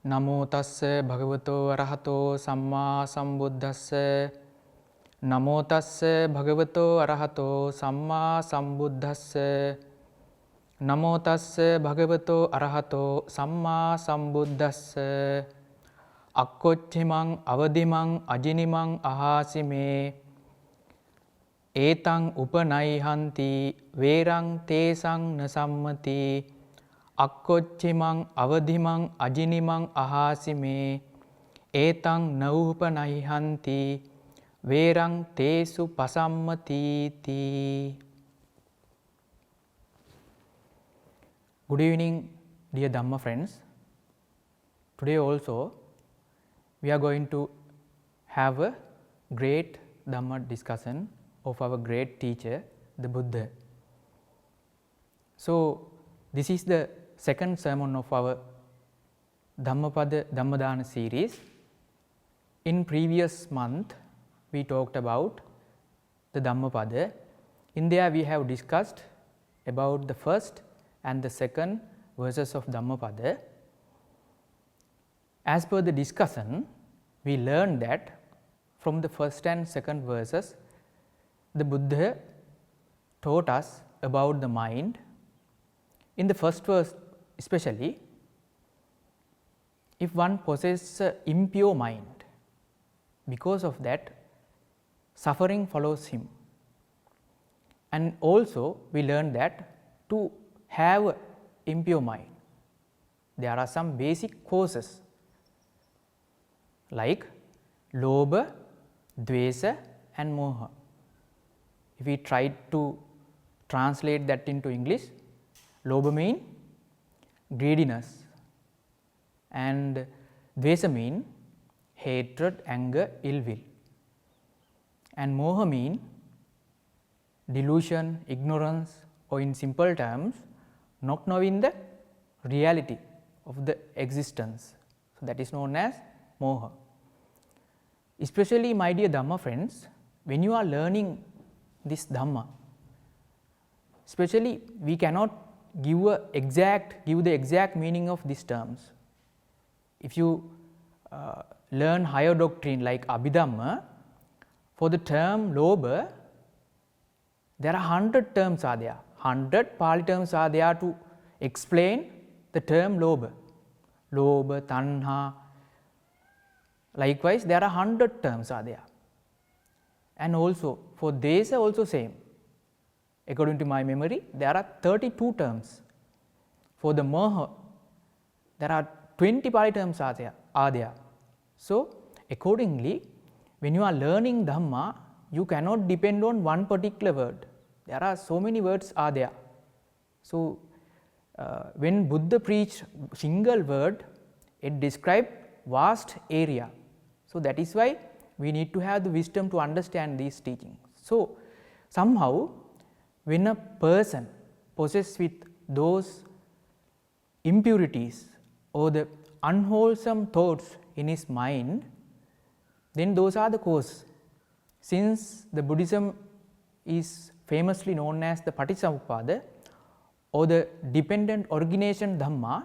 Namo tassa bhagavato arahato samma sambuddhassa. Namo tassa bhagavato arahato samma sambuddhassa. Namo tassa bhagavato arahato samma sambuddhassa. Akkochchimang avadimang ajinimang ahasime. Etang upanaihanti verang tesang nasammati. Akkochchimang avadimang ajinimang ahasime. Etang naupanaihanti verang tesu pasammatiti. Good evening, dear Dhamma friends. Today also we are going to have a great Dhamma discussion of our great teacher, the Buddha. So, this is the second sermon of our Dhammapada Dhammadana series. In previous month, we talked about the Dhammapada. In there we have discussed about the first and the second verses of Dhammapada. As per the discussion, we learned that from the first and second verses, the Buddha taught us about the mind. In the first verse especially, if one possesses an impure mind, because of that, suffering follows him. And also we learned that to have an impure mind, there are some basic causes like lobha, dvesa and moha. If we try to translate that into English, lobha means greediness and dvesa means hatred, anger, ill will, and moha means delusion, ignorance, or in simple terms, not knowing the reality of the existence. So, that is known as moha. Especially, my dear Dhamma friends, when you are learning this Dhamma, especially we cannot give the exact meaning of these terms. If you learn higher doctrine like Abhidhamma, for the term lobha, there are 100 terms are there. 100 Pali terms are there to explain the term lobha. Lobha, tanha. Likewise, there are 100 terms are there. And also for desa also same. According to my memory, there are 32 terms. For the moha, there are 20 Pali terms are there. So, accordingly, when you are learning Dhamma, you cannot depend on one particular word. There are so many words are there. So, when Buddha preached single word, it described vast area. So, that is why we need to have the wisdom to understand these teachings. So, somehow when a person possessed with those impurities or the unwholesome thoughts in his mind, then those are the cause. Since the Buddhism is famously known as the Paticamuppada or the dependent origination Dhamma,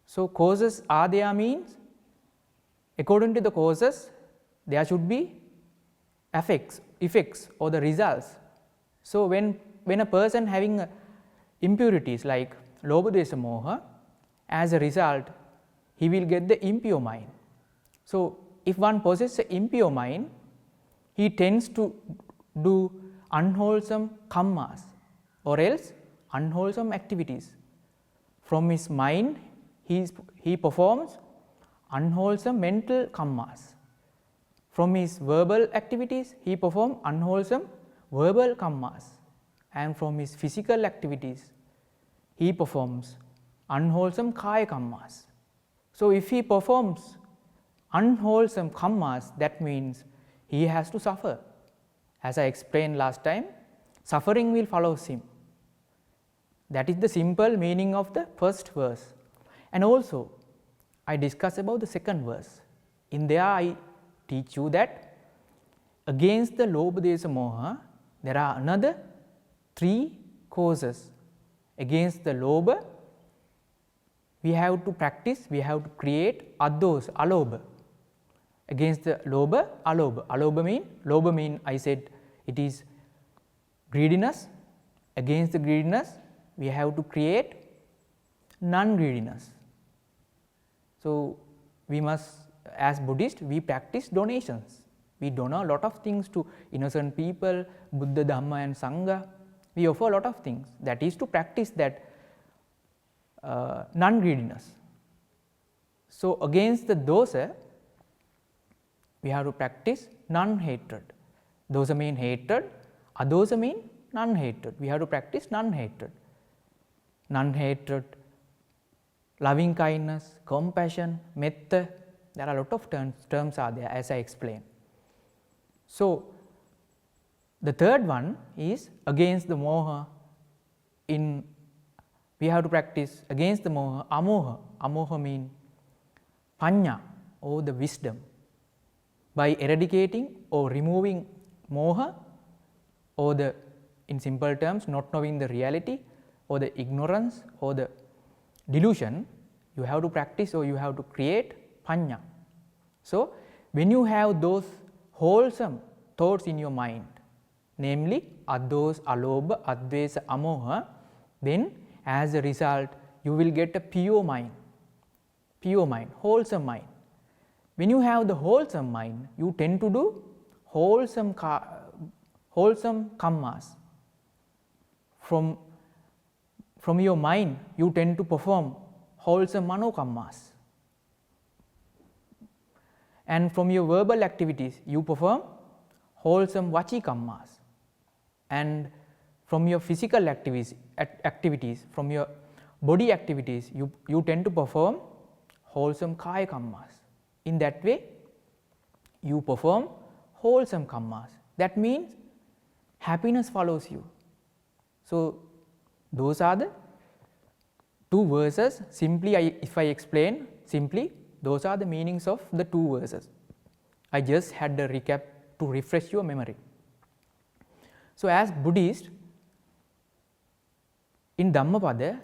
so causes are there means according to the causes there should be effects or the results. So, when a person having impurities like lobha, dvesa, moha, as a result he will get the impure mind. So, if one possesses an impure mind, he tends to do unwholesome kammas or else unwholesome activities. From his mind he performs unwholesome mental kammas. From his verbal activities he performs unwholesome verbal kammas, and from his physical activities he performs unwholesome kaya kammas. So, if he performs unwholesome kammas, that means he has to suffer. As I explained last time, suffering will follow him. That is the simple meaning of the first verse. And also I discuss about the second verse. In there I teach you that against the lobha, dvesa, moha, there are another 3 causes. Against the lobha, we have to practice, we have to create addos, alobha. Against the lobha, alobha. Alobha mean, lobha mean I said it is greediness. Against the greediness, we have to create non-greediness. So, we must, as Buddhist, we practice donations. We donate a lot of things to innocent people, Buddha, Dhamma and Sangha. We offer a lot of things. That is to practice that non-greediness. So, against the dosa, we have to practice non-hatred. Dosa mean hatred, adosa mean non-hatred. We have to practice non-hatred. Non-hatred, loving kindness, compassion, metta. There are a lot of terms are there, as I explained. So, the third one is against the moha. We have to practice against the moha, amoha. Amoha mean panya, or the wisdom. By eradicating or removing moha, or the, in simple terms, not knowing the reality, or the ignorance, or the delusion, you have to practice or you have to create panya. So, when you have those wholesome thoughts in your mind, namely addos, alobha, advesa, amoha, then as a result you will get a pure mind, wholesome mind. When you have the wholesome mind, you tend to do wholesome kammas. From your mind, you tend to perform wholesome manokammas. And from your verbal activities, you perform wholesome vachikammas. And from your physical activities, from your body activities, you tend to perform wholesome kaya kammas. In that way, you perform wholesome kammas. That means happiness follows you. So, those are the two verses. Simply, if I explain simply, those are the meanings of the two verses. I just had a recap to refresh your memory. So, as Buddhist, in Dhammapada,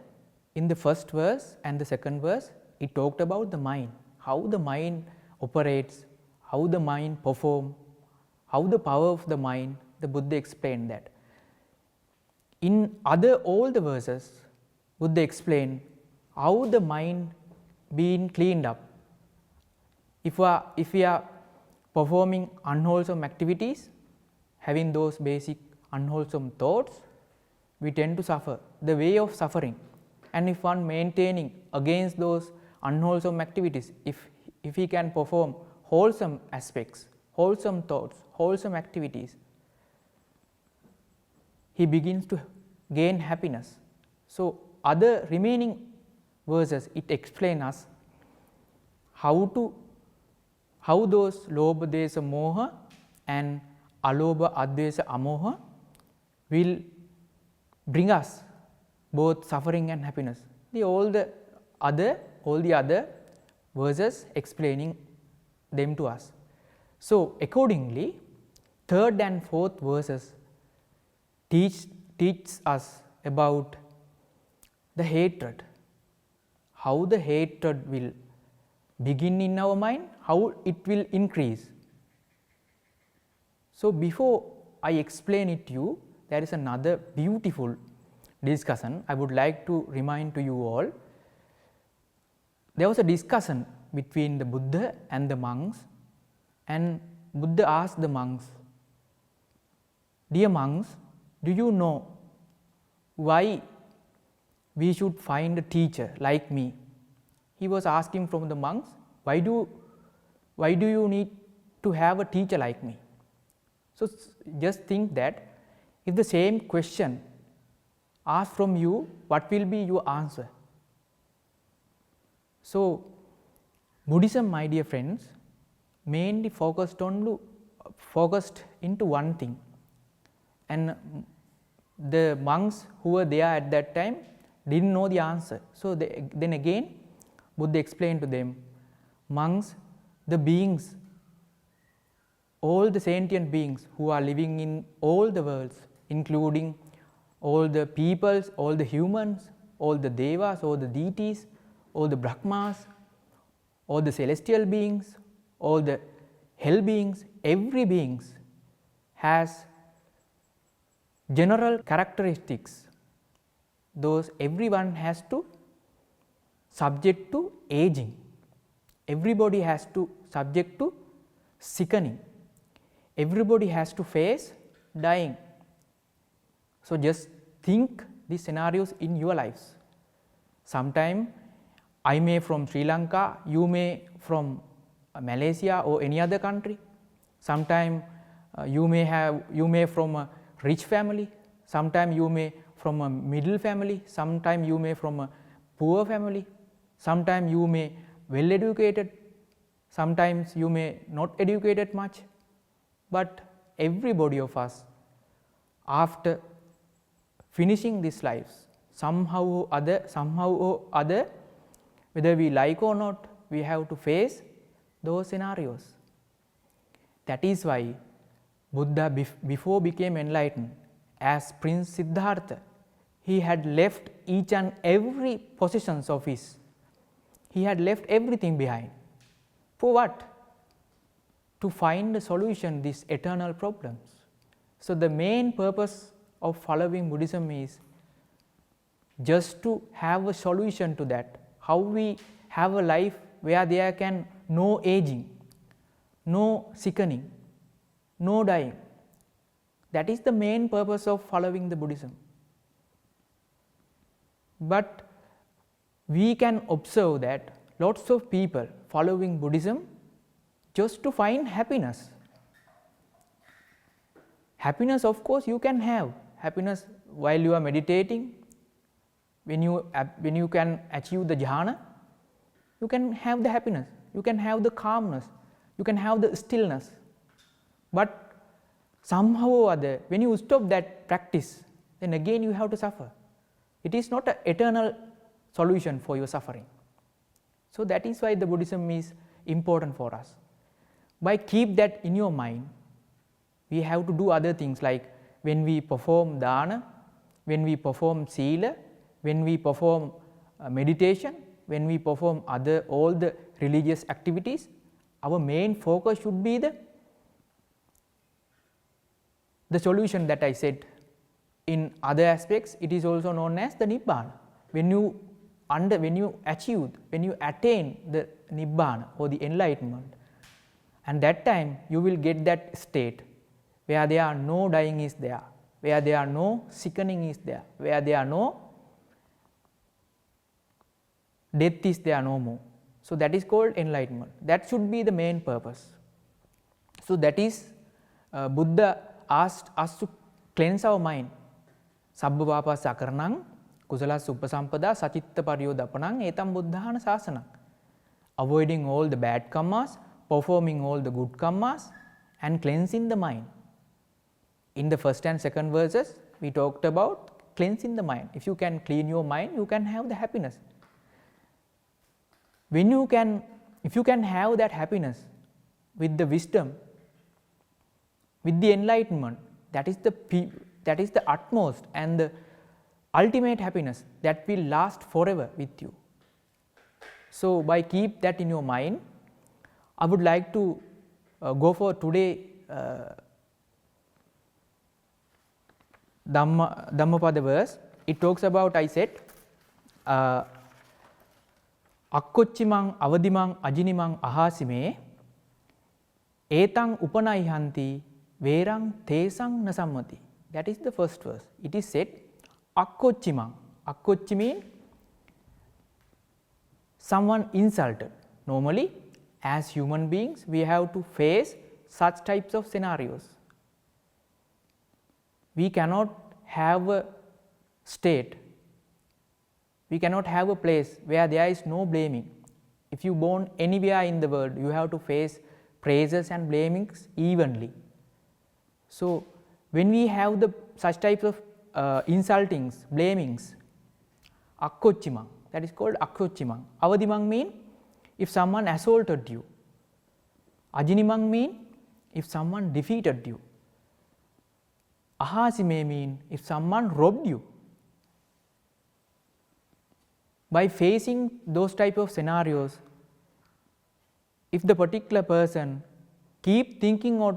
in the first verse and the second verse, it talked about the mind, how the mind operates, how the mind performs, how the power of the mind. The Buddha explained that. In all the verses, Buddha explained how the mind being cleaned up. If we are performing unwholesome activities, having those basic unwholesome thoughts, we tend to suffer, the way of suffering. And if one maintaining against those unwholesome activities, if he can perform wholesome aspects, wholesome thoughts, wholesome activities, he begins to gain happiness. So, other remaining verses, it explains us how those lobha, desa, moha and alobha, advesa, amoha will bring us both suffering and happiness. All the other verses explaining them to us. So, accordingly, third and fourth verses teach us about the hatred, how the hatred will begin in our mind, how it will increase. So, before I explain it to you, there is another beautiful discussion I would like to remind to you all. There was a discussion between the Buddha and the monks, and Buddha asked the monks, "Dear monks, do you know why we should find a teacher like me?" He was asking from the monks, why do you need to have a teacher like me? So, just think that if the same question asked from you, what will be your answer? So, Buddhism, my dear friends, mainly focused into one thing, and the monks who were there at that time didn't know the answer. So, then again Buddha explained to them, monks, the beings, all the sentient beings who are living in all the worlds, including all the peoples, all the humans, all the devas, all the deities, all the Brahmas, all the celestial beings, all the hell beings, every beings has general characteristics. Those everyone has to subject to aging, everybody has to subject to sickening, everybody has to face dying. So, just think these scenarios in your lives. Sometime I may from Sri Lanka, you may from Malaysia or any other country. Sometime you may from a rich family, sometime you may from a middle family, sometime you may from a poor family, sometime you may well educated, sometimes you may not educated much, but everybody of us after finishing these lives, somehow or other, whether we like or not, we have to face those scenarios. That is why Buddha before became enlightened, as Prince Siddhartha, he had left each and every possessions of his. He had left everything behind. For what? To find a solution these eternal problems. So, the main purpose of following Buddhism is just to have a solution to that. How we have a life where there can no aging, no sickening, no dying. That is the main purpose of following the Buddhism. But we can observe that lots of people following Buddhism just to find happiness. Happiness, of course, you can have happiness while you are meditating. When you can achieve the jhana, you can have the happiness, you can have the calmness, you can have the stillness. But somehow or other, when you stop that practice, then again you have to suffer. It is not an eternal solution for your suffering. So, that is why the Buddhism is important for us. By keep that in your mind, we have to do other things like when we perform dana, when we perform sila, when we perform meditation, when we perform all the religious activities, our main focus should be the solution that I said. In other aspects, it is also known as the Nibbana. When you attain the Nibbana or the enlightenment, and that time you will get that state where there are no dying is there, where there are no sickening is there, where there are no death is there no more. So, that is called enlightenment. That should be the main purpose. So, that is Buddha asked us to cleanse our mind. Sabba papa sakaranang kusala suppasampada sachitta pariyodapanang etam buddhana sasanang. Avoiding all the bad karmas, performing all the good karmas, and cleansing the mind. In the first and second verses, we talked about cleansing the mind. If you can clean your mind, you can have the happiness. If you can have that happiness with the wisdom, with the enlightenment, that is the utmost and the ultimate happiness that will last forever with you. So, by keep that in your mind, I would like to go for today Dhammapada verse. It talks about, I said, Akkochimang avadimang ajinimang ahasime etang upanaihanti verang tesang nasammati. That is the first verse. It is said, Akkochimang. Akkochi means someone insulted. Normally, as human beings, we have to face such types of scenarios. We cannot have a state, we cannot have a place where there is no blaming. If you born anywhere in the world, you have to face praises and blamings evenly. So, when we have such types of insultings, blamings, akkochimang, that is called akkochimang. Avadimang mean if someone assaulted you. Ajinimang mean if someone defeated you. Ahasime mean if someone robbed you. by facing those type of scenarios, if the particular person keep thinking or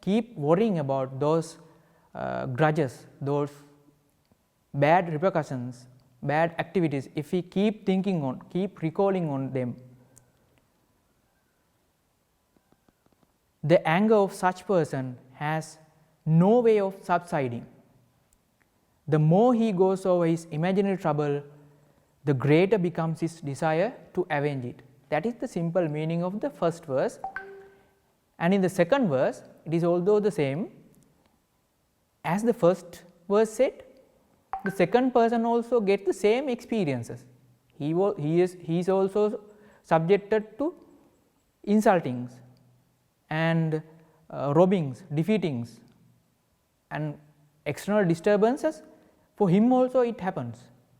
keep worrying about those grudges, those bad repercussions, bad activities, if we keep thinking on, keep recalling on them, the anger of such person has no way of subsiding. The more he goes over his imaginary trouble, the greater becomes his desire to avenge it. That is the simple meaning of the first verse. And in the second verse, it is although the same as the first verse said, the second person also gets the same experiences. He is also subjected to insultings and robbings, defeatings and external disturbances. For him also it happens.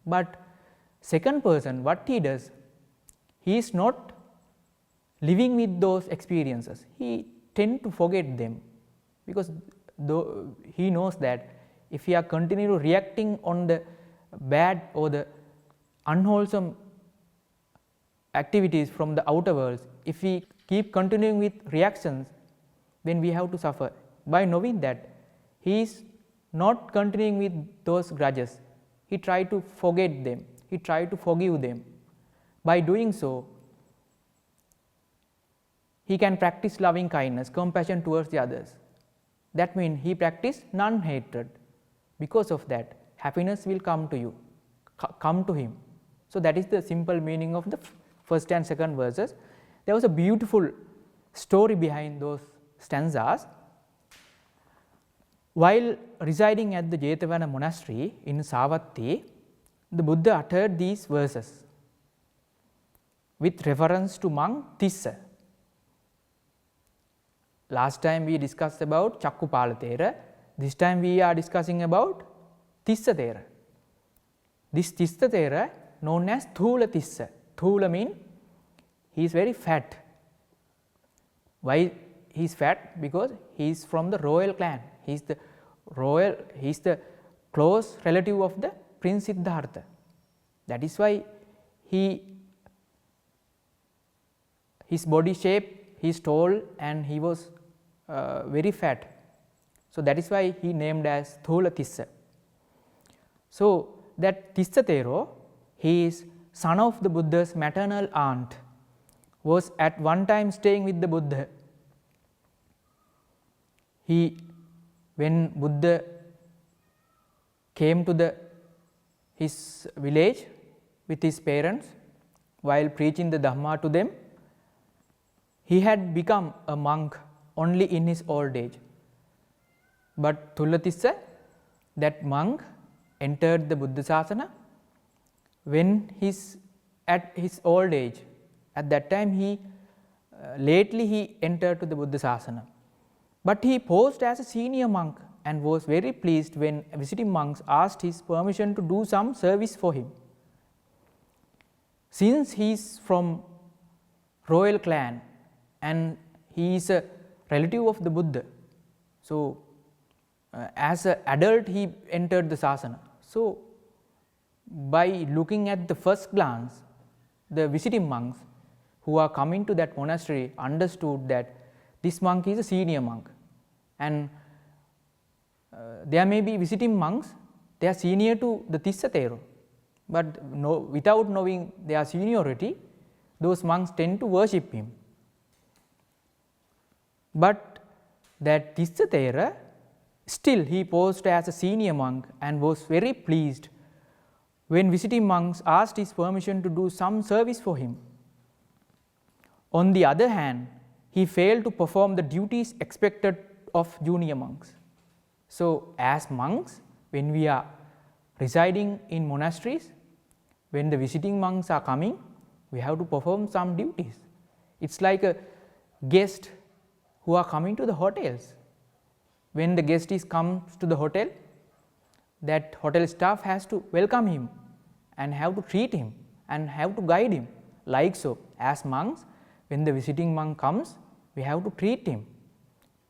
But second person, what he does, he is not living with those experiences. He tends to forget them, because though he knows that if we are continually reacting on the bad or the unwholesome activities from the outer world, if we keep continuing with reactions, then we have to suffer. By knowing that he is not continuing with those grudges, he tries to forget them, he tries to forgive them. By doing so, he can practice loving kindness, compassion towards the others. That means he practices non-hatred. Because of that, happiness will come to you, come to him. So that is the simple meaning of the first and second verses. There was a beautiful story behind those stanzas. While residing at the Jetavana monastery in Savatthi, the Buddha uttered these verses with reference to monk Tissa. Last time we discussed about Cakkupala Thera. This time we are discussing about Tissa Thera. This Tissa Thera known as Thula Tissa. Thula means he is very fat. Why he is fat? Because he is from the royal clan. He is the close relative of the Prince Siddhartha. That is why his body shape, he is tall and he was very fat. So that is why he named as Thula Tissa. So that Tissa Thero, he is son of the Buddha's maternal aunt, was at one time staying with the Buddha. When Buddha came to his village with his parents, while preaching the Dhamma to them, he had become a monk only in his old age. But Thula Tissa, that monk, entered the Buddha Sasana when at his old age. At that time lately he entered to the Buddha Sasana. But he posed as a senior monk and was very pleased when visiting monks asked his permission to do some service for him. Since he is from royal clan and he is a relative of the Buddha, so as an adult he entered the Sasana. So by looking at the first glance, the visiting monks who are coming to that monastery understood that this monk is a senior monk. And there may be visiting monks, they are senior to the Tissa Thero, but without knowing their seniority, those monks tend to worship him. But that Tissa Thero, still he posed as a senior monk and was very pleased when visiting monks asked his permission to do some service for him. On the other hand, he failed to perform the duties expected of junior monks. So as monks, when we are residing in monasteries, when the visiting monks are coming, we have to perform some duties. It's like a guest who are coming to the hotels. When the guest comes to the hotel, that hotel staff has to welcome him and have to treat him and have to guide him. Like so, as monks, when the visiting monk comes, we have to treat him.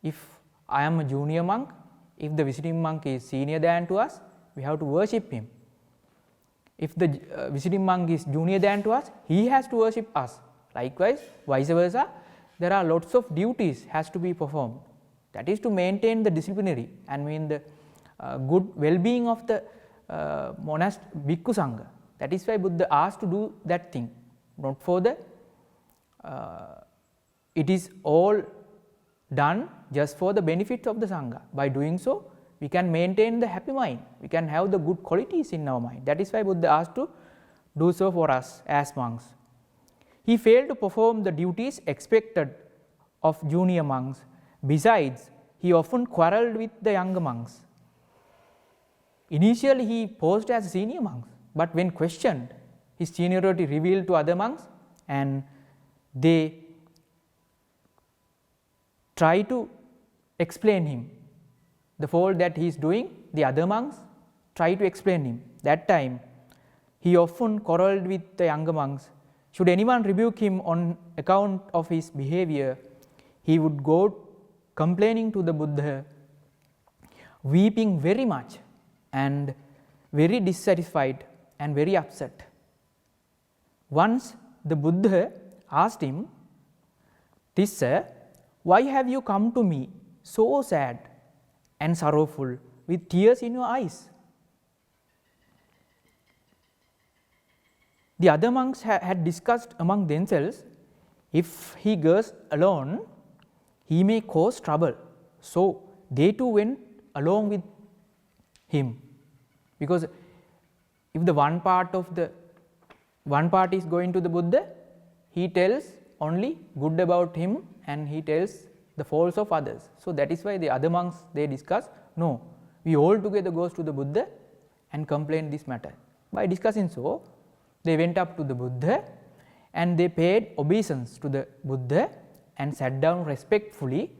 If I am a junior monk, if the visiting monk is senior than to us, we have to worship him. If the visiting monk is junior than to us, he has to worship us. Likewise, vice versa, there are lots of duties has to be performed. That is to maintain the disciplinary and mean the good well-being of the bhikkhu sangha. That is why Buddha asked to do that thing, not for the it is all done just for the benefit of the sangha. By doing so, we can maintain the happy mind, we can have the good qualities in our mind. That is why Buddha asked to do so for us as monks. He failed to perform the duties expected of junior monks. Besides, he often quarreled with the younger monks. Initially, he posed as a senior monk, but when questioned, his seniority revealed to other monks, and they try to explain him the fault that he is doing. The other monks try to explain him. That time, he often quarreled with the younger monks. Should anyone rebuke him on account of his behavior, he would go complaining to the Buddha, weeping very much and very dissatisfied and very upset. Once the Buddha asked him, Tissa, why have you come to me so sad and sorrowful with tears in your eyes? The other monks had discussed among themselves, if he goes alone, he may cause trouble. So they too went along with him, because if the one part is going to the Buddha, he tells only good about him and he tells the faults of others. So that is why the other monks, they discuss, no, we all together goes to the Buddha and complain this matter. By discussing so, they went up to the Buddha and they paid obeisance to the Buddha and sat down respectfully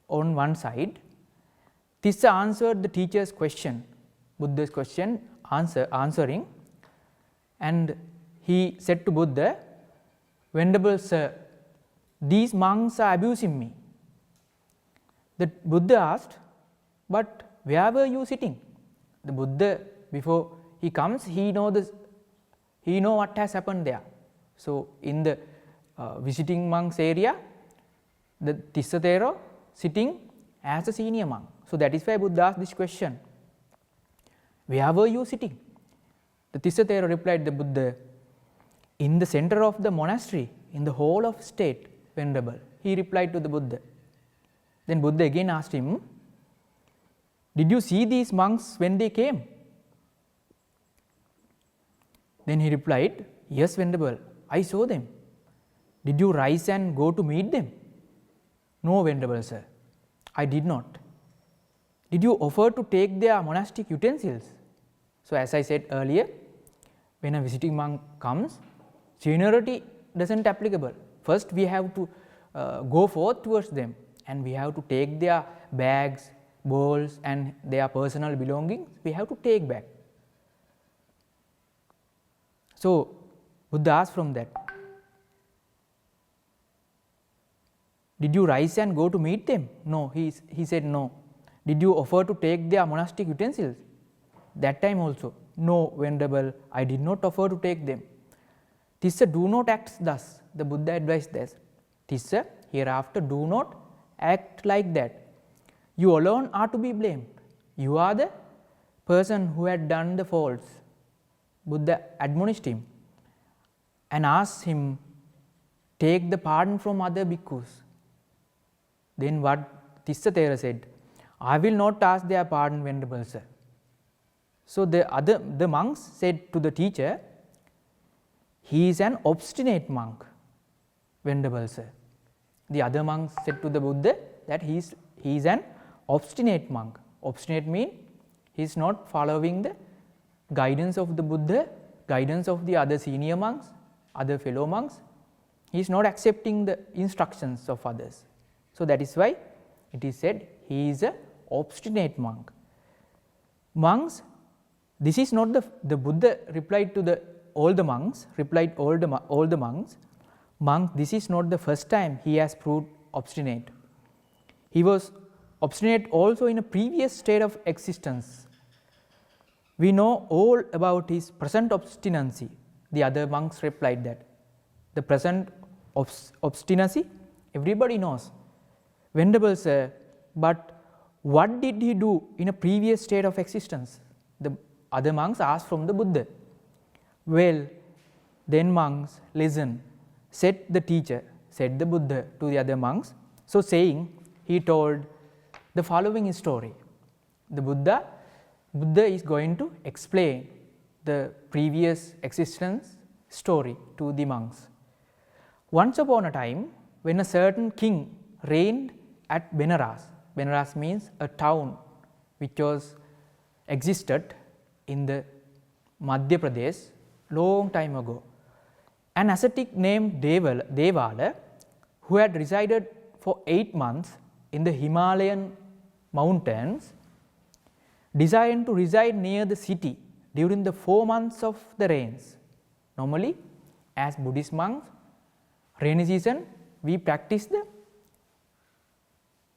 on one side. Tissa answered the teacher's question, Buddha's question, answering, and he said to Buddha, Venerable Sir, these monks are abusing me. The Buddha asked, but where were you sitting? The Buddha, before he comes, he know what has happened there. So in the visiting monks area, the Tissa Thero sitting as a senior monk. So that is why Buddha asked this question, where were you sitting? The Tissa Thero replied the Buddha, in the center of the monastery, in the whole of state, Venerable. He replied to the Buddha. Then Buddha again asked him, did you see these monks when they came? Then he replied, yes, Venerable, I saw them. Did you rise and go to meet them? No, Venerable Sir, I did not. Did you offer to take their monastic utensils? So as I said earlier, when a visiting monk comes, seniority doesn't applicable. First we have to go forth towards them and we have to take their bags, bowls and their personal belongings, we have to take back. So Buddha asked from that, did you rise and go to meet them? No, he said no. Did you offer to take their monastic utensils? That time also, no, Venerable, I did not offer to take them. Tissa, do not act thus. The Buddha advised this. Tissa, hereafter do not act like that. You alone are to be blamed. You are the person who had done the faults. Buddha admonished him and asked him, take the pardon from other bhikkhus. Then what Tissa Thero said, I will not ask their pardon, Venerable Sir. So the monks said to the teacher, he is an obstinate monk, Venerable Sir. The other monks said to the Buddha that he is an obstinate monk. Obstinate means he is not following the guidance of the Buddha, guidance of the other senior monks, other fellow monks. He is not accepting the instructions of others. So that is why it is said he is an obstinate monk. Monks, this is not the Buddha replied to all the monks, monk, this is not the first time he has proved obstinate. He was obstinate also in a previous state of existence. We know all about his present obstinacy. The other monks replied that the present obstinacy, everybody knows. Venerable Sir, but what did he do in a previous state of existence? The other monks asked from the Buddha. Well, then monks, listen, said the teacher, said the Buddha to the other monks. So saying, he told the following story. The Buddha is going to explain the previous existence story to the monks. Once upon a time, when a certain king reigned at Benaras. Benaras means a town which was existed in the Madhya Pradesh long time ago. An ascetic named Devala, who had resided for 8 months in the Himalayan mountains, desired to reside near the city during the 4 months of the rains. Normally, as Buddhist monks, rainy season we practice the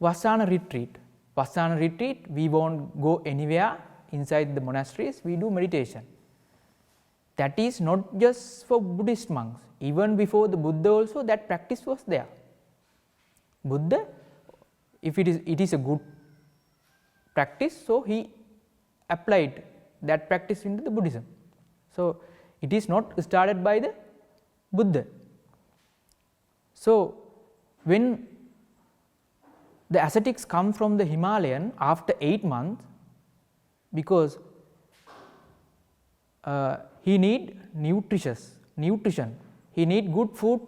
Vassana retreat. Vassana retreat, we won't go anywhere inside the monasteries, we do meditation. That is not just for Buddhist monks, even before the Buddha also that practice was there. Buddha, if it is a good practice, so he applied that practice into the Buddhism. So it is not started by the Buddha. So when the ascetics come from the Himalayan after 8 months, because he need nutrition, he need good food,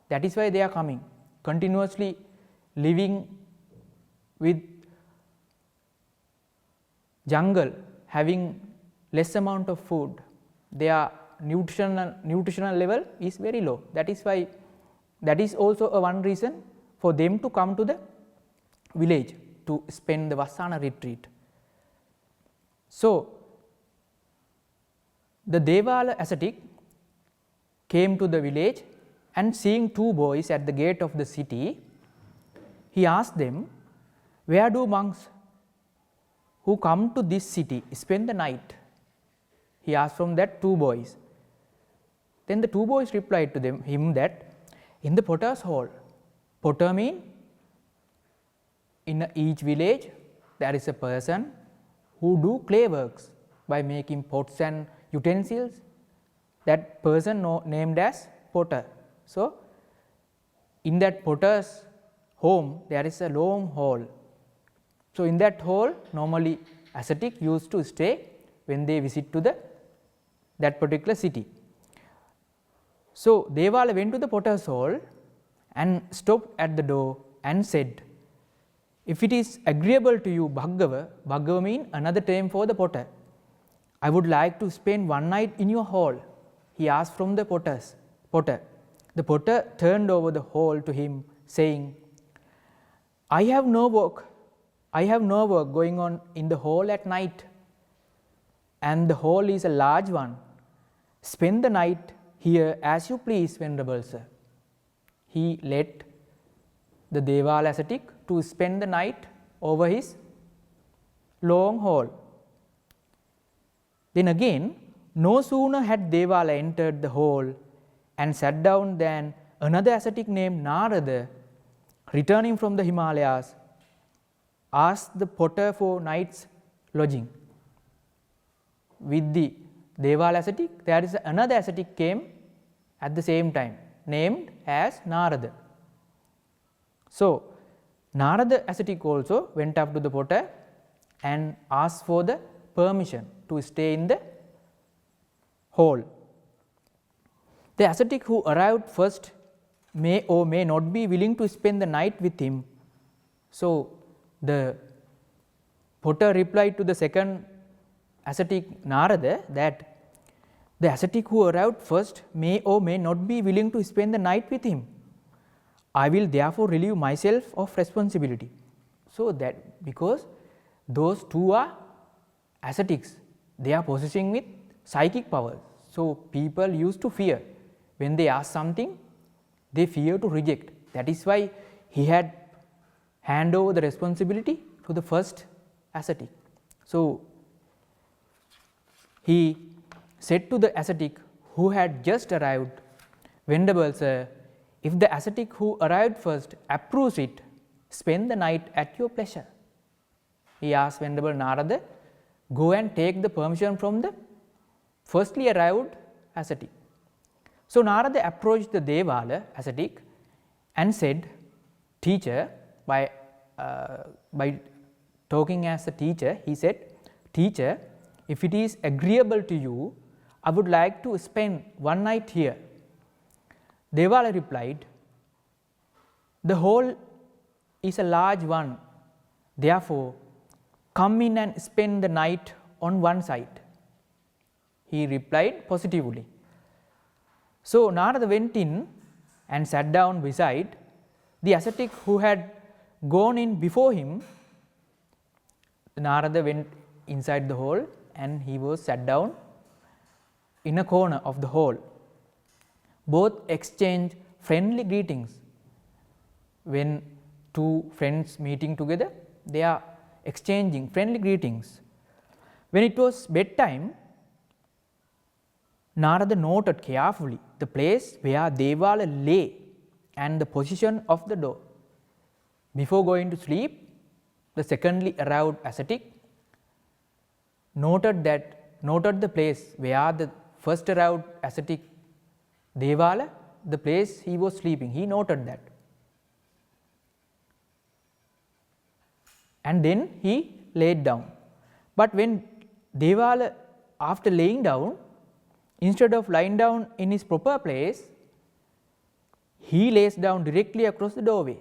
that is why they are coming, continuously living with jungle, having less amount of food, their nutritional level is very low. That is why, that is also a one reason for them to come to the village to spend the Vassana retreat. So the Devala ascetic came to the village and seeing 2 boys at the gate of the city, he asked them, where do monks who come to this city spend the night? He asked from that 2 boys. Then the 2 boys replied to him that in the potter's hall. Potter means in each village there is a person who do clay works by making pots and utensils. That person named as potter. So in that potter's home there is a long hall. So in that hall normally ascetic used to stay when they visit to that particular city. So Devala went to the potter's hall and stopped at the door and said, if it is agreeable to you, Bhaggava means another term for the potter, I would like to spend 1 night in your hall. He asked from the potter. The potter turned over the hall to him, saying, I have no work going on in the hall at night, and the hall is a large one. Spend the night here as you please, Venerable Sir. He let the Devala ascetic to spend the night over his long hall. Then again, no sooner had Devala entered the hall and sat down than another ascetic named Narada, returning from the Himalayas, asked the potter for night's lodging. With the Devala ascetic, there is another ascetic came at the same time, named as Narada. So Narada ascetic also went up to the potter and asked for the permission to stay in the hall. The ascetic who arrived first may or may not be willing to spend the night with him. So the potter replied to the second ascetic Narada that the ascetic who arrived first may or may not be willing to spend the night with him. I will therefore relieve myself of responsibility. So that because those 2 are ascetics, they are possessing with psychic powers. So people used to fear. When they ask something, they fear to reject. That is why he had hand over the responsibility to the first ascetic. So he said to the ascetic who had just arrived, "Venerable sir, if the ascetic who arrived first approves it, spend the night at your pleasure." He asked Venerable Narada, "Go and take the permission from the firstly arrived ascetic." So Narada approached the Devala ascetic and said, "Teacher," by talking as a teacher, he said, "Teacher, if it is agreeable to you, I would like to spend one night here." Devala replied, "The hall is a large one, therefore come in and spend the night on one side." He replied positively. So Narada went in and sat down beside the ascetic who had gone in before him. Narada went inside the hall and he was sat down in a corner of the hall. Both exchanged friendly greetings. When two friends meeting together, they are exchanging friendly greetings. When it was bedtime, Narada noted carefully the place where Devala lay and the position of the door. Before going to sleep, the secondly arrived ascetic noted the place where the first arrived ascetic Devala, the place he was sleeping, he noted that. And then he laid down. But when Devala, after laying down, instead of lying down in his proper place, he lays down directly across the doorway.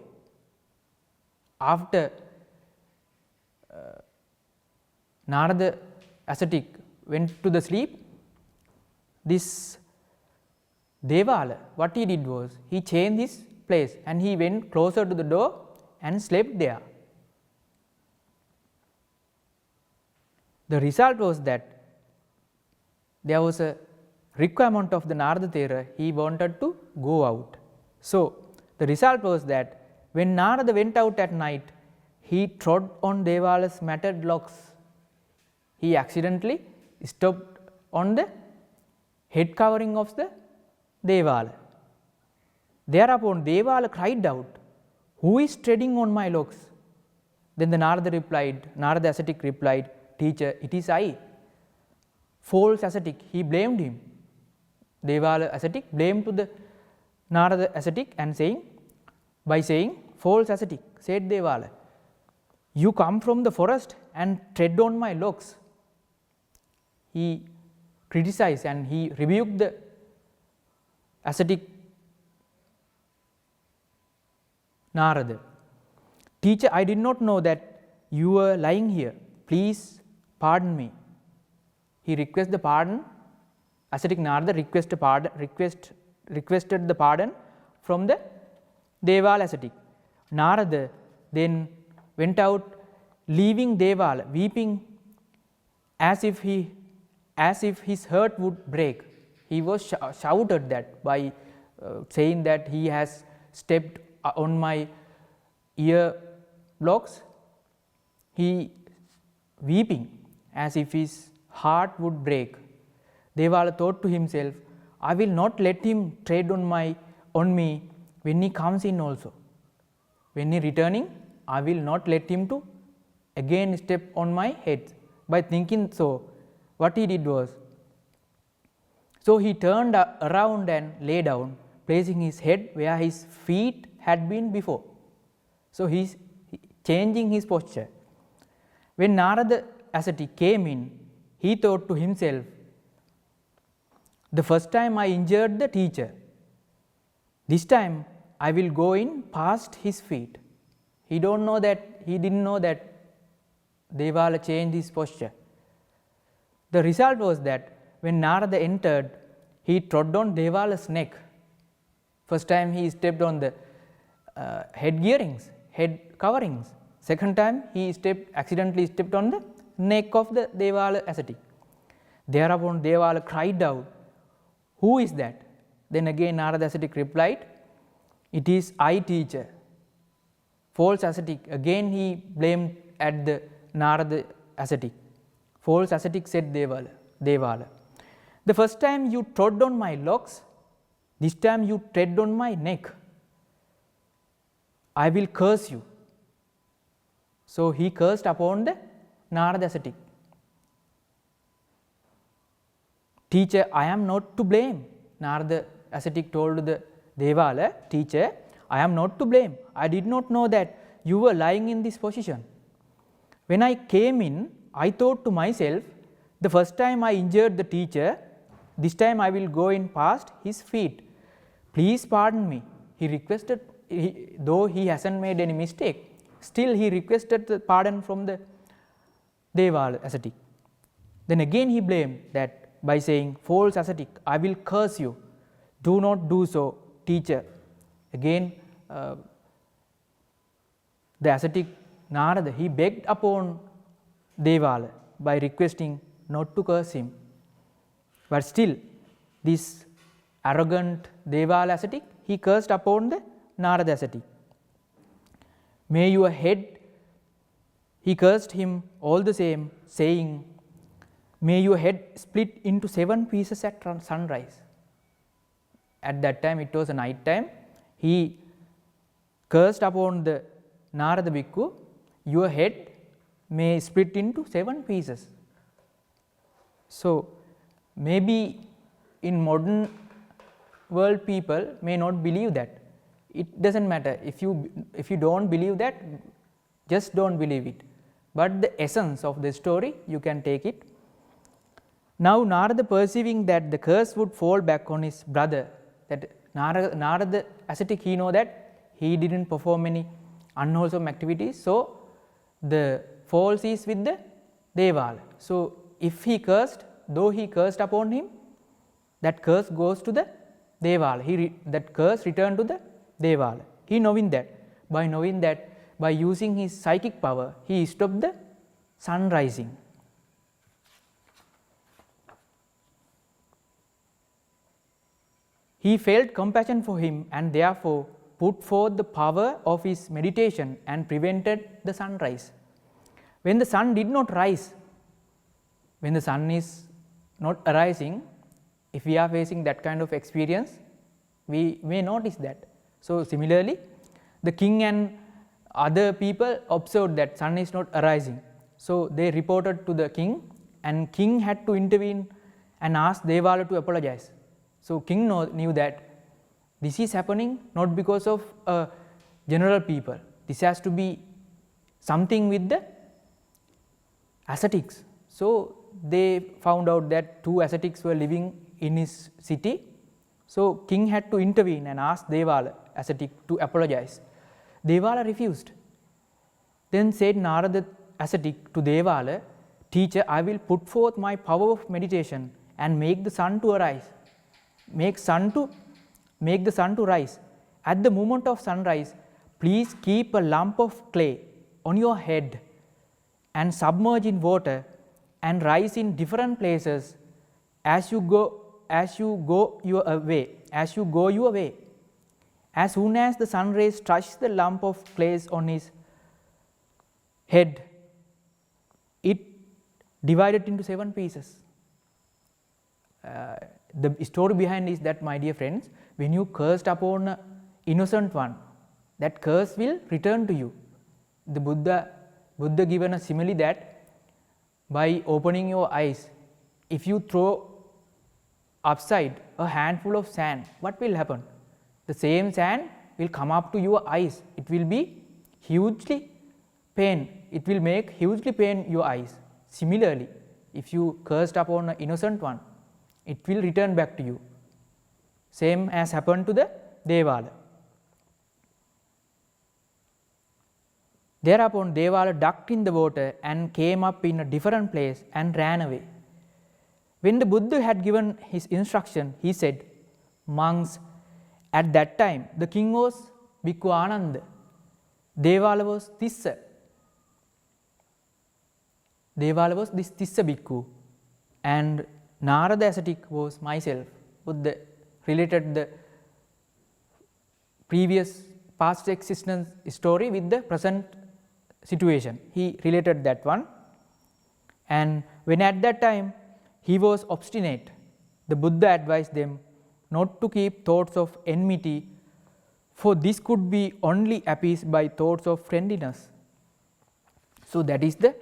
After Narada ascetic went to the sleep, this Devala, what he did was, he changed his place and he went closer to the door and slept there. The result was that there was a requirement of the Narada Thera, he wanted to go out. So the result was that when Narada went out at night, he trod on Devala's matted locks. He accidentally stepped on the head covering of the Devala. Thereupon Devala cried out, "Who is treading on my locks?" Then the Narada ascetic replied, "Teacher, it is I." False ascetic, he blamed him. Devala ascetic blamed to the Narada ascetic and by saying, "False ascetic," said Devala, "you come from the forest and tread on my locks." He criticized and he rebuked the ascetic Narada. "Teacher, I did not know that you were lying here. Please pardon me." He requested the pardon. Ascetic Narada requested the pardon from the Devala ascetic. Narada then went out, leaving Devala weeping as if his heart would break. He was shouted that by saying that he has stepped on my ear locks. He weeping as if his heart would break. Devala thought to himself, "I will not let him tread on me when he comes in also. When he returning, I will not let him to again step on my head." By thinking so, what he did was, so he turned around and lay down, placing his head where his feet had been before. So he is changing his posture. When Narada ascetic came in, he thought to himself, "The first time I injured the teacher, this time I will go in past his feet." He didn't know that Devala changed his posture. The result was that when Narada entered, he trod on Devala's neck. First time he stepped on the head coverings. Second time he accidentally stepped on the neck of the Devala ascetic. Thereupon Devala cried out, "Who is that?" Then again Narada ascetic replied, "It is I, teacher." False ascetic, again he blamed at the Narada ascetic. False ascetic said Devala, Devala. The first time you trod on my locks, this time you tread on my neck. I will curse you. So he cursed upon the Narada ascetic. Teacher, I am not to blame. Narada ascetic told the Devala, teacher, I am not to blame. I did not know that you were lying in this position. When I came in, I thought to myself, the first time I injured the teacher, this time I will go in past his feet. Please pardon me. He requested, though he hasn't made any mistake, still he requested the pardon from the Devala ascetic. Then again he blamed that by saying, false ascetic, I will curse you. Do not do so, teacher. Again, the ascetic Narada, he begged upon Devala by requesting not to curse him. But still, this arrogant Devala ascetic, he cursed upon the Narada ascetic. May your head, he cursed him all the same, saying, may your head split into 7 pieces at sunrise. At that time, it was a night time. He cursed upon the Narada Bhikkhu, your head may split into 7 pieces. So, maybe in modern world people may not believe that. It does not matter. If you do not believe that, just do not believe it. But the essence of the story, you can take it. Now Narada, perceiving that the curse would fall back on his brother, that Narada ascetic, he know that he did not perform any unwholesome activities. So, the fault is with the Devala. So, if he cursed, though he cursed upon him, that curse goes to the Devala. That curse returned to the Devala. He knowing that, by using his psychic power, he stopped the sun rising. He felt compassion for him and therefore put forth the power of his meditation and prevented the sunrise. When the sun did not rise, when the sun is not arising, if we are facing that kind of experience, we may notice that. So, similarly, the king and other people observed that sun is not arising. So, they reported to the king, and king had to intervene and ask Devala to apologize. So, king knew that this is happening not because of general people. This has to be something with the ascetics. So, they found out that 2 ascetics were living in his city. So, king had to intervene and ask Devala ascetic to apologize. Devala refused. Then said Narada ascetic to Devala, teacher, I will put forth my power of meditation and make the sun to arise. Make the sun to rise. At the moment of sunrise, please keep a lump of clay on your head and submerge in water and rise in different places as you go your way. As soon as the sun rays touch the lump of clay on his head, it divided into 7 pieces. The story behind is that, my dear friends, when you cursed upon an innocent one, that curse will return to you. The Buddha given a simile that by opening your eyes, if you throw upside a handful of sand, what will happen? The same sand will come up to your eyes. It will be hugely pain. It will make hugely pain your eyes. Similarly, if you cursed upon an innocent one, it will return back to you. Same as happened to the Devala. Thereupon Devala ducked in the water and came up in a different place and ran away. When the Buddha had given his instruction, he said, monks, at that time the king was Bhikkhu Ananda, Devala was Tissa. Devala was this Tissa Bhikkhu, and Narada ascetic was myself. Buddha related the previous past existence story with the present situation. He related that one, and when at that time he was obstinate. The Buddha advised them not to keep thoughts of enmity, for this could be only appeased by thoughts of friendliness. So, that is the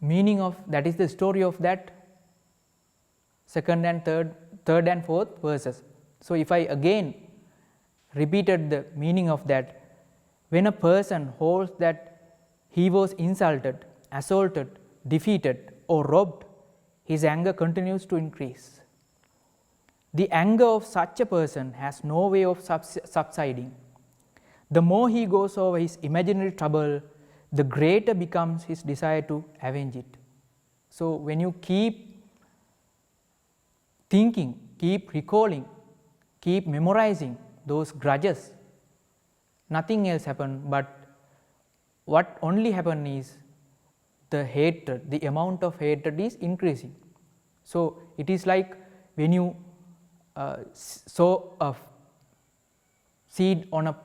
meaning of, that is the story of that second and third and fourth verses. So, if I again repeated the meaning of that, when a person holds that he was insulted, assaulted, defeated or robbed, his anger continues to increase. The anger of such a person has no way of subsiding. The more he goes over his imaginary trouble, the greater becomes his desire to avenge it. So, when you keep thinking, keep recalling, keep memorizing those grudges, nothing else happens, but what only happens is the hatred, the amount of hatred is increasing. So, it is like when you sow a seed on a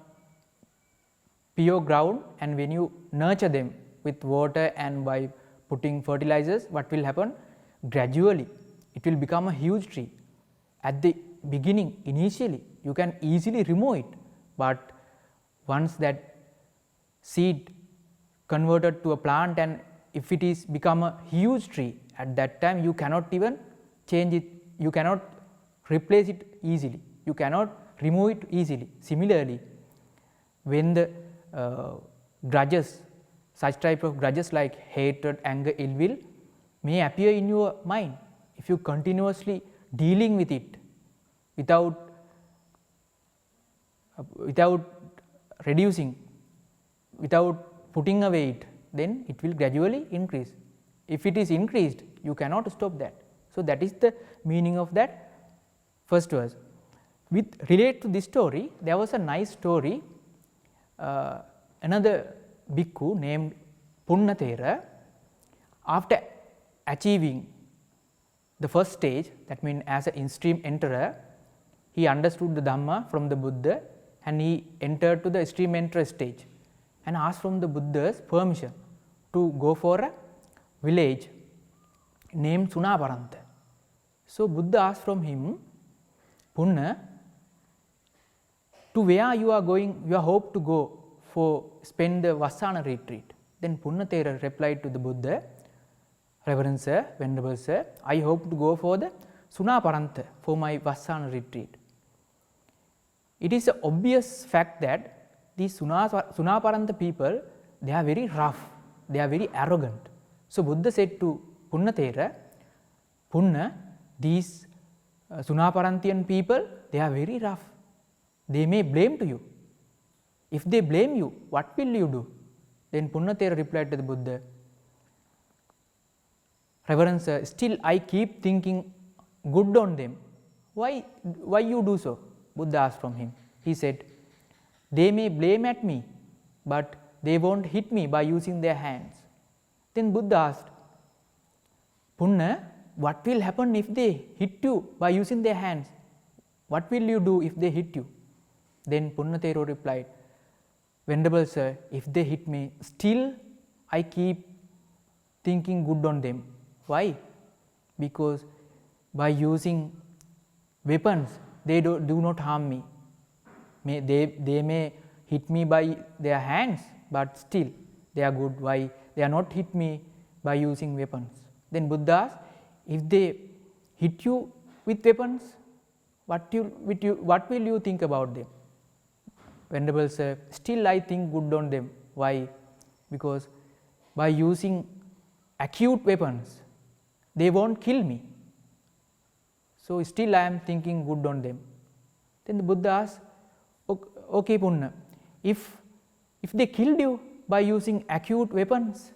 pure ground, and when you nurture them with water and by putting fertilizers, what will happen? Gradually it will become a huge tree. At the beginning, initially you can easily remove it, but once that seed converted to a plant, and if it is become a huge tree, at that time you cannot even change it, you cannot replace it easily, you cannot remove it easily. Similarly, when the grudges, such type of grudges like hatred, anger, ill will may appear in your mind, if you continuously dealing with it without reducing, without putting away it, then it will gradually increase. If it is increased, you cannot stop that. So, that is the meaning of that first verse. With relate to this story, there was a nice story. Another bhikkhu named Thera, after achieving the first stage, that means as an in-stream enterer, he understood the Dhamma from the Buddha and he entered to the stream enterer stage and asked from the Buddha's permission to go for a village named Paramaththa. So, Buddha asked from him, Punna, to where you are going, you hope to go for spend the Vassana retreat. Then Thera replied to the Buddha, Reverend Sir, Venerable Sir, I hope to go for the Paramaththa for my Vassana retreat. It is an obvious fact that these Paramaththa people, they are very rough, they are very arrogant. So, Buddha said to Thera, Punna, these Paramaththian people, they are very rough, they may blame to you. If they blame you, what will you do? Then Thera replied to the Buddha, Reverend Sir, still I keep thinking good on them. Why you do so? Buddha asked from him. He said, they may blame at me, but they won't hit me by using their hands. Then Buddha asked, Punna, what will happen if they hit you by using their hands? What will you do if they hit you? Then Thera replied, Venerable Sir, if they hit me, still I keep thinking good on them. Why? Because by using weapons, they do not harm me. They may hit me by their hands, but still they are good. Why? They are not hit me by using weapons. Then Buddha asked, if they hit you with weapons, what will you think about them? Venerable Sir, still I think good on them. Why? Because by using acute weapons, they won't kill me. So, still I am thinking good on them. Then the Buddha asked, okay Punna, if they killed you by using acute weapons?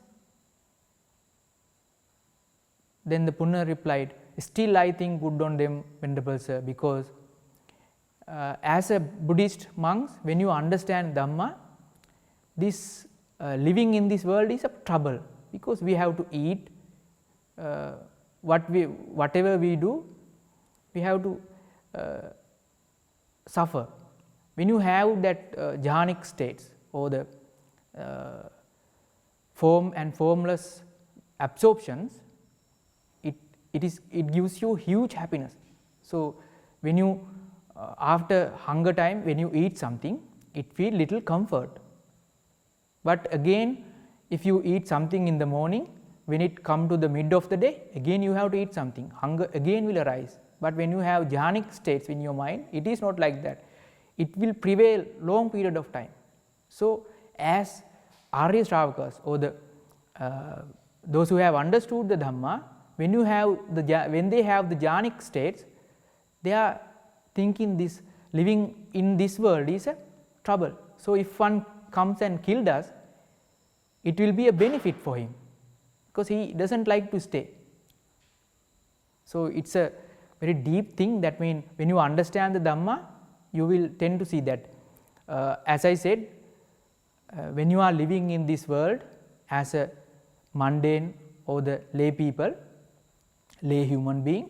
Then the Punna replied, still I think good on them, Venerable Sir, because as a Buddhist monk, when you understand Dhamma, this living in this world is a trouble, because we have to eat, whatever we do, we have to suffer. When you have that jhanic states or the form and formless absorptions, it gives you huge happiness. So, when you after hunger time, when you eat something, it feel little comfort. But again, if you eat something in the morning, when it come to the mid of the day, again you have to eat something, hunger again will arise. But when you have jhanic states in your mind, it is not like that. It will prevail long period of time. So, as Arya Shravakas or those who have understood the Dhamma, when they have the jhanic states, they are thinking this living in this world is a trouble. So, if one comes and killed us, it will be a benefit for him, because he does not like to stay. So, it is a very deep thing. That means, when you understand the Dhamma, you will tend to see that. As I said, when you are living in this world as a mundane or the lay people, lay human being,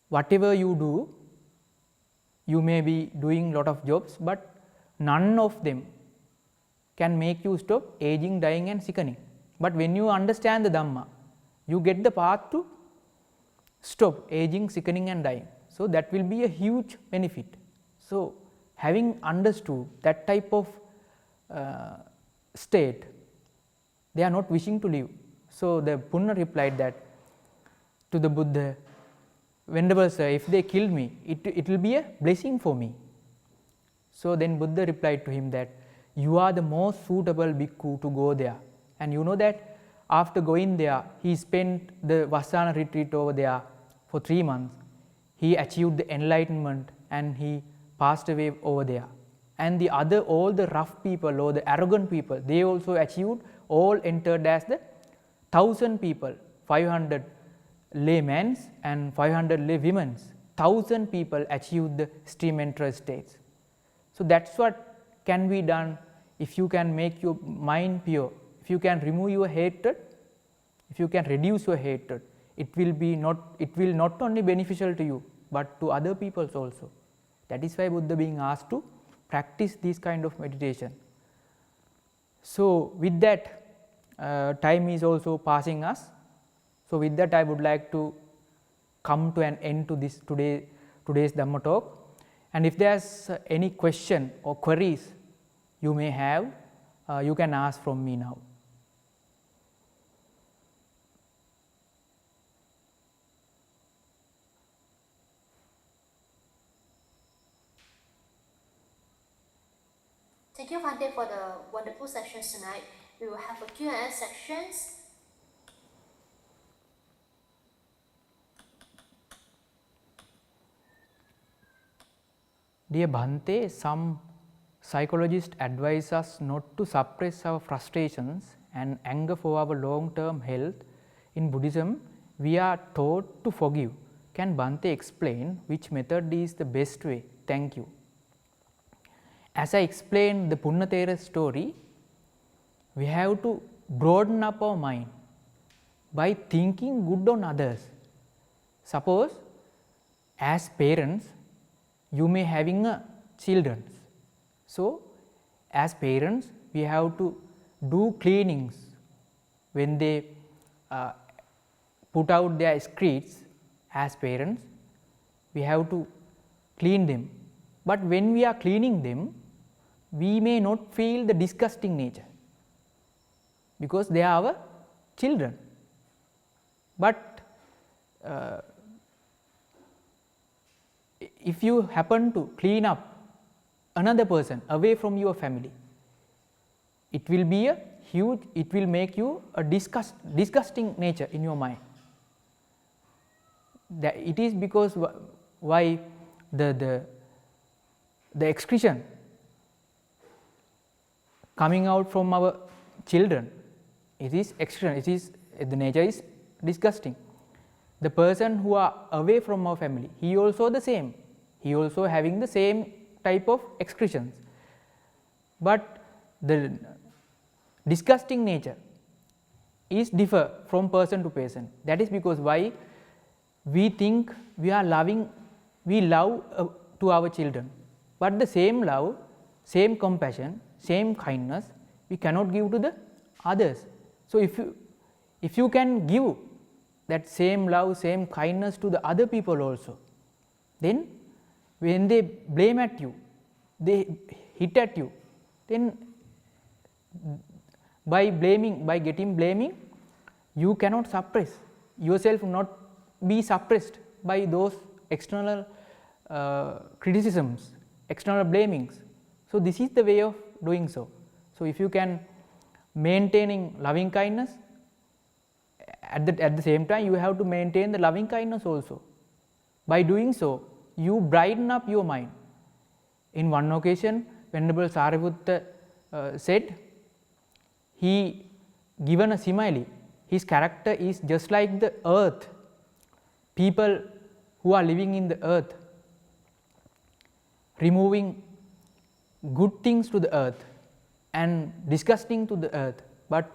whatever you do, you may be doing lot of jobs, but none of them can make you stop aging, dying and sickening. But when you understand the Dhamma, you get the path to stop aging, sickening and dying. So, that will be a huge benefit. So, having understood that type of state, they are not wishing to live. So, the Punna replied that to the Buddha, Venerable Sir, if they kill me, it will be a blessing for me. So, then Buddha replied to him that you are the most suitable bhikkhu to go there. And you know that after going there, he spent the Vassana retreat over there for 3 months. He achieved the enlightenment and he passed away over there. And all the rough people or the arrogant people, they also achieved, all entered as the 1000 people, 500 laymen and 500 lay women. 1000 people achieved the stream enterer states. So, that is what can be done if you can make your mind pure, if you can remove your hatred, if you can reduce your hatred, it will not only beneficial to you, but to other people also. That is why Buddha being asked to practice this kind of meditation. So, with that, time is also passing us. So, with that I would like to come to an end to this today's Dhamma talk. And if there is any question or queries you may have, you can ask from me now. Thank you, Bhante, for the wonderful sessions tonight. We will have a Q&A sections. Dear Bhante, some psychologists advise us not to suppress our frustrations and anger for our long-term health. In Buddhism, we are taught to forgive. Can Bhante explain which method is the best way? Thank you. As I explained the Punna Thera story, we have to broaden up our mind by thinking good on others. Suppose, as parents, you may having children. So, as parents, we have to do cleanings when they put out their excretes. As parents, we have to clean them. But when we are cleaning them, we may not feel the disgusting nature, because they are our children. But if you happen to clean up another person away from your family, it will be a huge, it will make you a disgusting nature in your mind. That it is because why the excretion coming out from our children, it is excretion, it is, the nature is disgusting. The person who are away from our family, he also the same, he also having the same type of excretions. But the disgusting nature is differ from person to person. That is because why we think we are loving, we love to our children, but the same love, same compassion, same kindness we cannot give to the others. So, if you can give that same love, same kindness to the other people also. Then when they blame at you, they hit at you, then by getting blaming, you cannot suppress yourself, not be suppressed by those external criticisms, external blamings. So, this is the way of doing so. So, if you can maintaining loving kindness, at the same time you have to maintain the loving kindness also. By doing so, you brighten up your mind. In one occasion, Venerable Sariputta said, he given a simile, his character is just like the earth, people who are living in the earth, removing good things to the earth and disgusting to the earth, but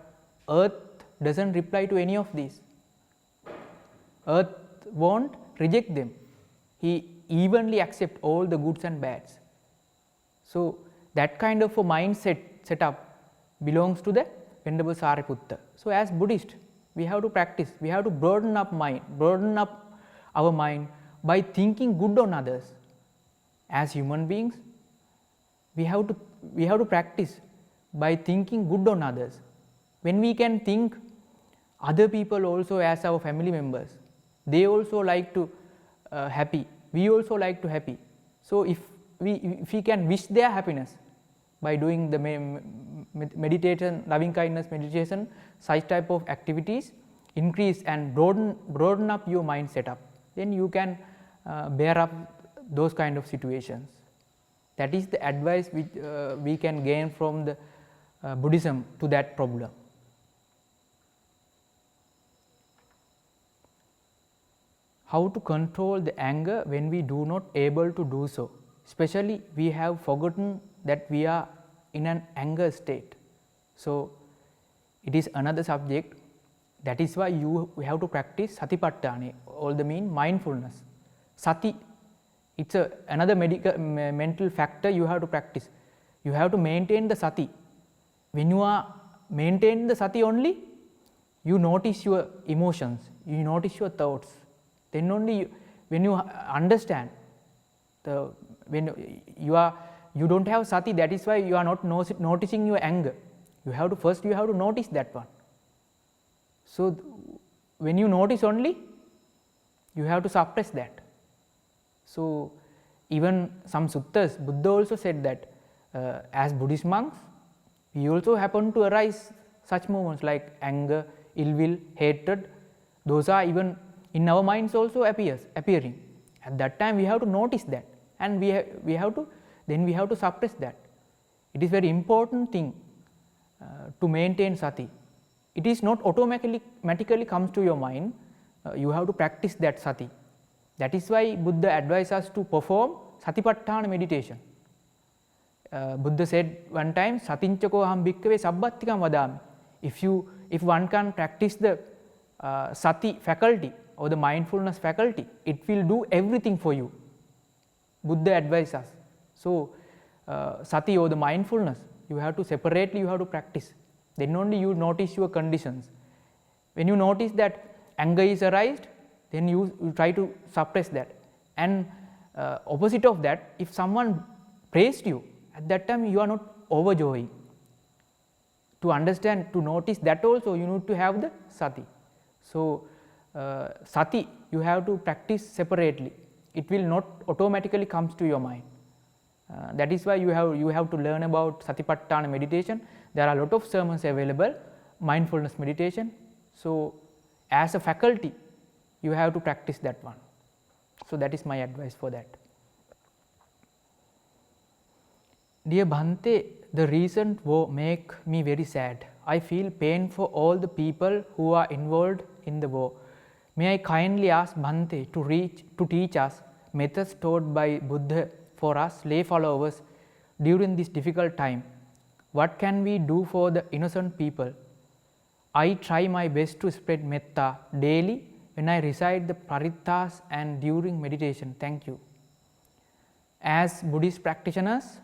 earth does not reply to any of these. Earth won't reject them, he evenly accept all the goods and bads. So, that kind of a mindset setup belongs to the Venerable Sariputta. So, as Buddhist, we have to practice, we have to broaden up our mind by thinking good on others. As human beings, we have to practice by thinking good on others. When we can think other people also as our family members, they also like to happy, we also like to happy. So, if we can wish their happiness by doing the meditation, loving kindness meditation, such type of activities, increase and broaden up your mind setup, then you can bear up those kind of situations. That is the advice which we can gain from the Buddhism to that problem. How to control the anger when we do not able to do so, especially we have forgotten that we are in an anger state. So, it is another subject, that is why we have to practice satipatthana, all the mean mindfulness. Sati, it is another mental factor you have to practice. You have to maintain the sati. When you are maintaining the sati only, you notice your emotions, you notice your thoughts. Then only when you understand, when you don't have sati, that is why you are not noticing your anger. You have to notice that one. So, when you notice only, you have to suppress that. So, even some suttas, Buddha also said that as Buddhist monks, we also happen to arise such moments like anger, ill will, hatred. Those are even in our minds also appearing. At that time we have to notice that, and we have to suppress that. It is very important thing to maintain sati. It is not automatically comes to your mind, you have to practice that sati. That is why Buddha advised us to perform satipatthana meditation. Buddha said one time, satinchako aham bhikkhave sabbattikam vadami. If one can practice the sati faculty or the mindfulness faculty, it will do everything for you. Buddha advised us. So, sati or the mindfulness, you have to separately practice. Then only you notice your conditions. When you notice that anger is arised, then you try to suppress that. And opposite of that, if someone praised you, at that time you are not overjoying. To understand, to notice that also, you need to have the sati. So, sati you have to practice separately. It will not automatically comes to your mind. That is why you have to learn about satipatthana meditation. There are a lot of sermons available, mindfulness meditation. So, as a faculty, you have to practice that one. So, that is my advice for that. Dear Bhante, the recent war make me very sad. I feel pain for all the people who are involved in the war. May I kindly ask Bhante to teach us methods taught by Buddha for us lay followers during this difficult time. What can we do for the innocent people? I try my best to spread metta daily when I recite the parittas and during meditation. Thank you. As Buddhist practitioners,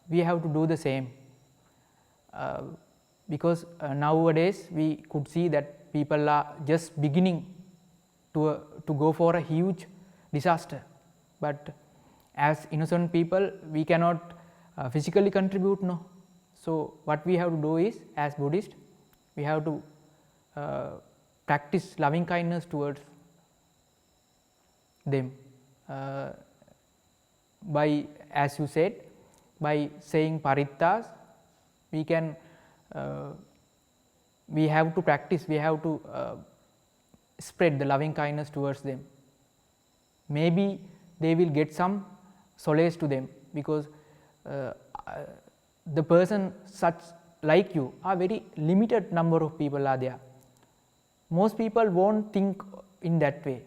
we have to do the same, because nowadays we could see that people are just beginning to go for a huge disaster. But as innocent people, we cannot physically contribute, no. So, what we have to do is, as Buddhist, we have to practice loving kindness towards them by, as you said, by saying parittas, we can we have to practice, we have to spread the loving kindness towards them. Maybe they will get some solace to them, because the person such like you are very limited number of people are there. Most people won't think in that way,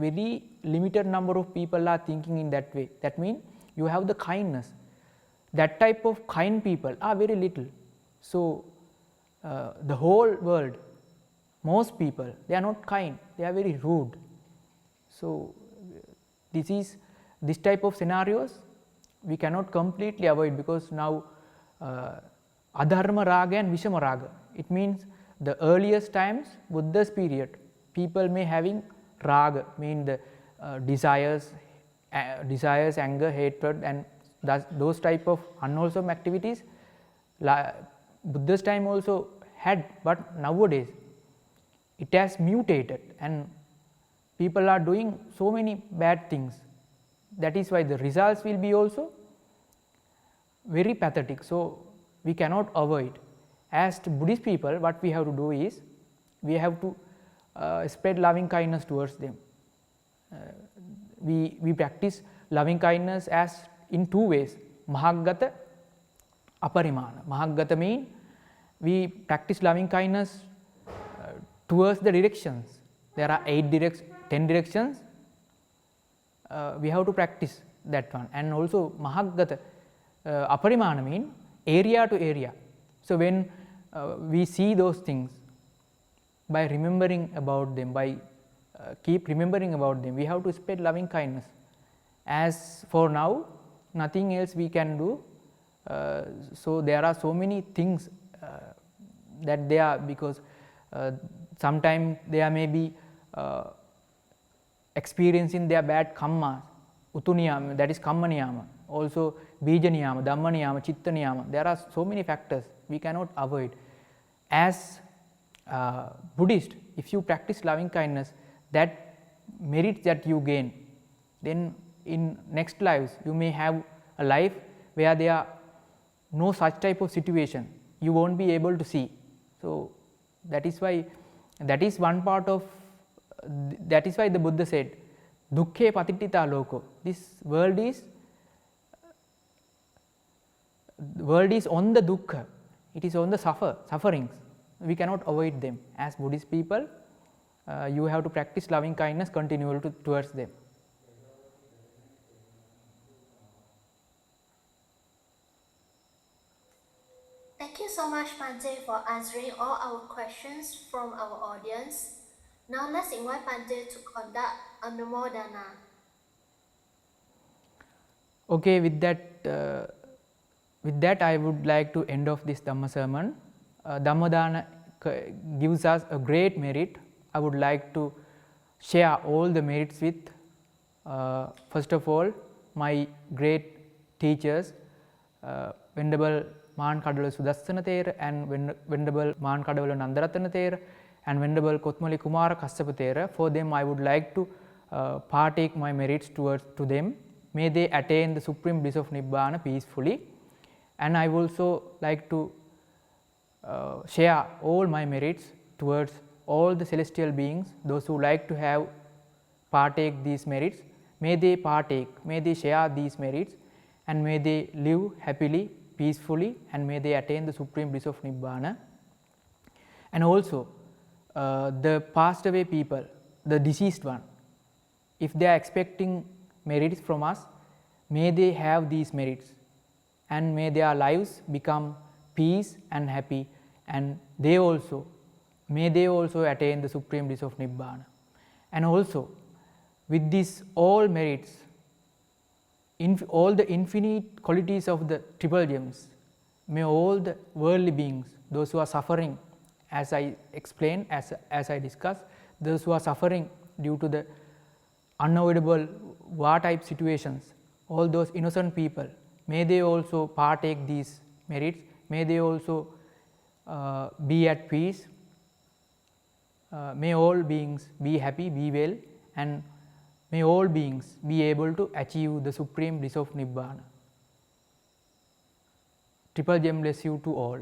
very limited number of people are thinking in that way. That means you have the kindness, that type of kind people are very little. So, the whole world, most people, they are not kind, they are very rude. So, this type of scenarios we cannot completely avoid, because now adharma raga and vishama raga, it means the earliest times, Buddha's period, people may having raga, mean the desires, anger, hatred, and those type of unwholesome activities. Buddha's time also had, but nowadays it has mutated and people are doing so many bad things. That is why the results will be also very pathetic. So, we cannot avoid. As Buddhist people, what we have to do is, we have to spread loving kindness towards them. We practice loving kindness as in two ways, mahaggata, aparimana. Mahaggata means we practice loving kindness towards the directions. There are 10 directions, we have to practice that one. And also mahaggata, aparimana means area to area. So, when we see those things, by remembering about them, by keep remembering about them, we have to spread loving kindness. As for now, nothing else we can do. So, there are so many things that they are, because sometimes they may be experiencing their bad karma, utuniyama, that is kamma niyama, also bija niyama, dhamma niyama, chitta niyama. There are so many factors we cannot avoid. As Buddhist, if you practice loving kindness, that merit that you gain, then in next lives you may have a life where there are no such type of situation, you won't be able to see. So, that is why, that is one part of, that is why the Buddha said, dukkhe patittita loko. This world is on the dukkha, it is on the sufferings. We cannot avoid them. As Buddhist people, you have to practice loving kindness continually towards them. Thank you so much, Pante, for answering all our questions from our audience. Now let's invite Pante to conduct Anumodana. Okay, with that I would like to end off this Dhamma sermon. Dhammadana gives us a great merit. I would like to share all the merits with, first of all, my great teachers, Venerable Maan Kadawala Sudassana Thero and Venerable Maan Kadawala Nandaratana Thero and Venerable Kothmale Kumarakassapa Thero. For them I would like to partake my merits to them. May they attain the supreme bliss of Nibbana peacefully. And I would also like to share all my merits towards all the celestial beings, those who like to have partake these merits. May they partake, may they share these merits, and may they live happily, peacefully, and may they attain the supreme bliss of Nibbana. And also the passed away people, the deceased one, if they are expecting merits from us, may they have these merits, and may their lives become peace and happy, and may they also attain the supreme bliss of Nibbana. And also with these all merits, all the infinite qualities of the triple gems, may all the worldly beings, those who are suffering as I explained, as I discussed, those who are suffering due to the unavoidable war type situations, all those innocent people, may they also partake these merits, may they also be at peace, may all beings be happy, be well, and may all beings be able to achieve the supreme bliss of Nibbana. Triple Gem bless you to all.